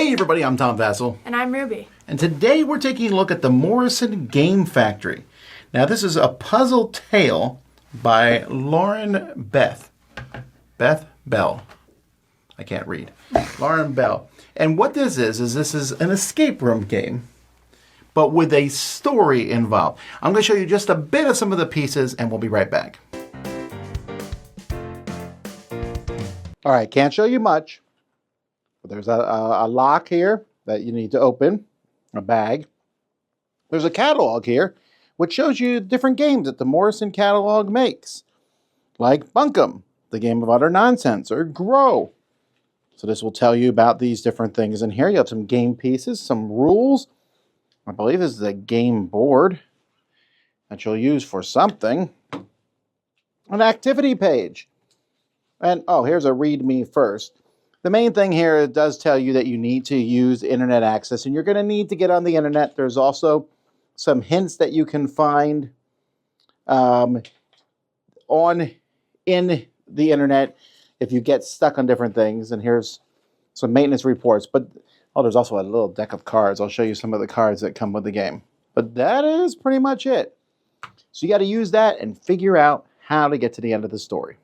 Hey everybody, I'm Tom Vassell. And I'm Ruby. And today we're taking a look at the Morrison Game Factory. Now this is a puzzle tale by Lauren Bell. I can't read. Lauren Bell. And what this is an escape room game, but with a story involved. I'm going to show you just a bit of some of the pieces and we'll be right back. All right, can't show you much. But there's a lock here that you need to open, a bag. There's a catalog here, which shows you different games that the Morrison catalog makes, like Bunkum, the game of utter nonsense, or Grow. So this will tell you about these different things. And here you have some game pieces, some rules. I believe this is a game board that you'll use for something. An activity page. And, oh, here's a read me first. The main thing here, it does tell you that you need to use internet access, and you're going to need to get on the internet. There's also some hints that you can find in the internet if you get stuck on different things. And here's some maintenance reports. But, oh, there's also a little deck of cards. I'll show you some of the cards that come with the game. But that is pretty much it. So you got to use that and figure out how to get to the end of the story.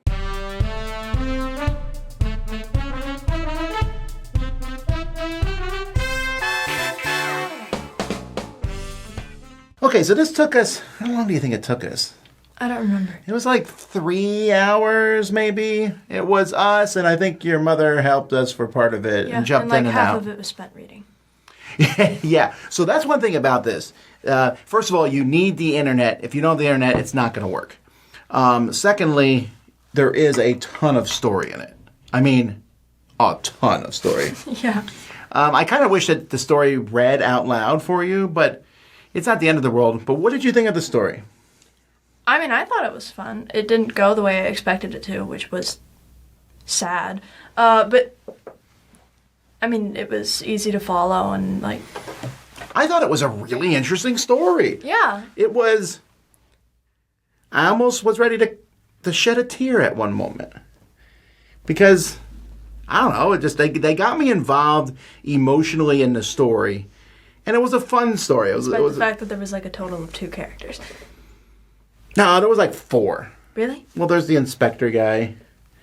Okay, so this took us, how long do you think it took us? I don't remember. It was like 3 hours, maybe. It was us, and I think your mother helped us for part of it and jumped in and out. Half of it was spent reading. Yeah, so that's one thing about this. First of all, you need the internet. If you don't have the internet, it's not going to work. Secondly, there is a ton of story in it. I mean, a ton of story. Yeah. I kind of wish that the story read out loud for you, but it's not the end of the world. But what did you think of the story? I mean, I thought it was fun. It didn't go the way I expected it to, which was sad. But, I mean, it was easy to follow and, like... I thought it was a really interesting story. Yeah. It was... I almost was ready to shed a tear at one moment. Because, I don't know, it just they got me involved emotionally in the story. And it was a fun story. Despite the fact that there was like a total of 2 characters. No, there was like 4. Really? Well, there's the inspector guy.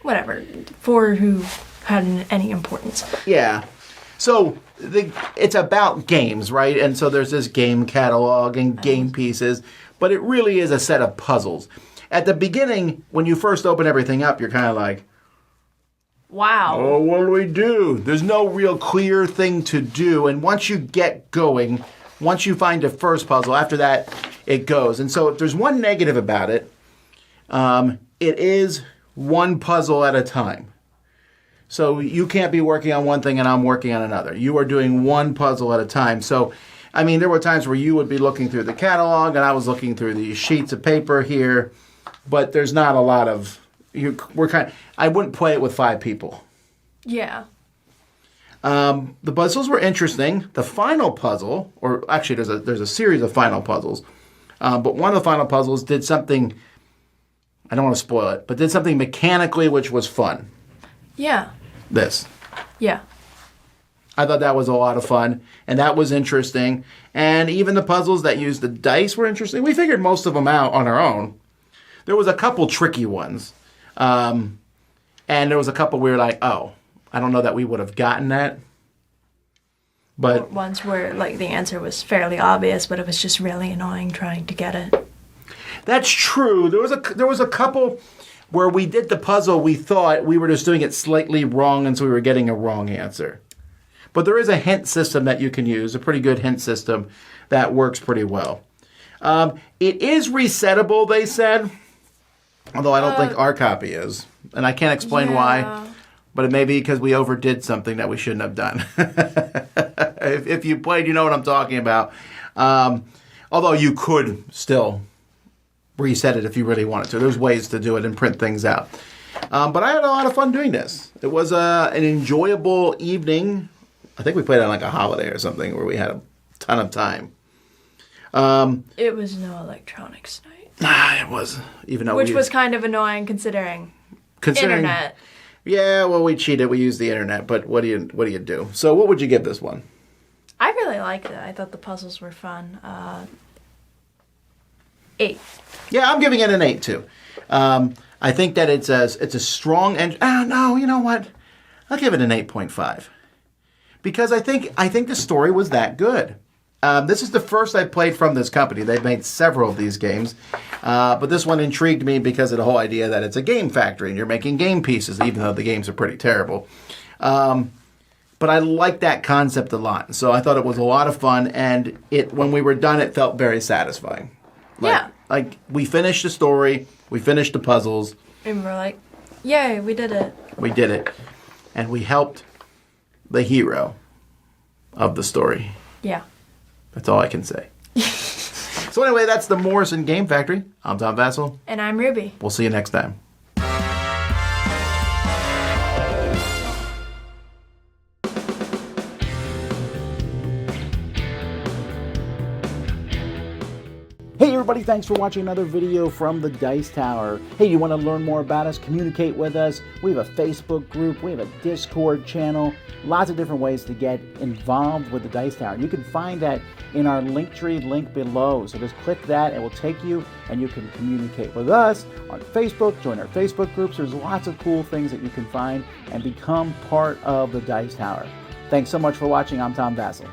Whatever. 4 who had any importance. Yeah. So it's about games, right? And so there's this game catalog and game pieces. But it really is a set of puzzles. At the beginning, when you first open everything up, you're kind of like, wow. Oh, what do we do? There's no real clear thing to do. And once you get going, once you find the first puzzle, after that, it goes. And so if there's one negative about it, it is one puzzle at a time. So you can't be working on one thing and I'm working on another. You are doing one puzzle at a time. So, I mean, there were times where you would be looking through the catalog and I was looking through these sheets of paper here. But there's not a lot of... I wouldn't play it with 5 people. Yeah. The puzzles were interesting. The final puzzle, or actually there's a series of final puzzles, but one of the final puzzles did something, I don't want to spoil it, but did something mechanically which was fun. Yeah. This. Yeah. I thought that was a lot of fun, and that was interesting. And even the puzzles that used the dice were interesting. We figured most of them out on our own. There was a couple tricky ones. And there was a couple we were like, oh, I don't know that we would have gotten that. But ones where like the answer was fairly obvious, but it was just really annoying trying to get it. That's true. There was a couple where we did the puzzle, we thought we were just doing it slightly wrong, and so we were getting a wrong answer. But there is a hint system that you can use, a pretty good hint system that works pretty well. It is resettable, they said. Although I don't think our copy is. And I can't explain why. But it may be because we overdid something that we shouldn't have done. If you played, you know what I'm talking about. Although you could still reset it if you really wanted to. There's ways to do it and print things out. But I had a lot of fun doing this. It was an enjoyable evening. I think we played on like a holiday or something where we had a ton of time. It was no electronics night. It was, even though which was kind of annoying considering internet. Yeah, well, we cheated. We used the internet, but what do you do? So what would you give this one? I really liked it. I thought the puzzles were fun. 8. Yeah, I'm giving it an 8 too. I think that it's a strong engine. Oh no, you know what? I'll give it an 8.5 because I think the story was that good. This is the first I played from this company. They've made several of these games, but this one intrigued me because of the whole idea that it's a game factory and you're making game pieces, even though the games are pretty terrible. But I like that concept a lot, so I thought it was a lot of fun. And when we were done, it felt very satisfying. Like we finished the story, we finished the puzzles, and we're like, "Yay, we did it!" We did it, and we helped the hero of the story. Yeah. That's all I can say. So anyway, that's the Morrison Game Factory. I'm Tom Vassell. And I'm Ruby. We'll see you next time. Hey everybody, thanks for watching another video from the Dice Tower. Hey, you want to learn more about us, communicate with us? We have a Facebook group, we have a Discord channel, lots of different ways to get involved with the Dice Tower. You can find that in our Linktree link below. So just click that, it will take you and you can communicate with us on Facebook, join our Facebook groups. There's lots of cool things that you can find and become part of the Dice Tower. Thanks so much for watching. I'm Tom Vassell.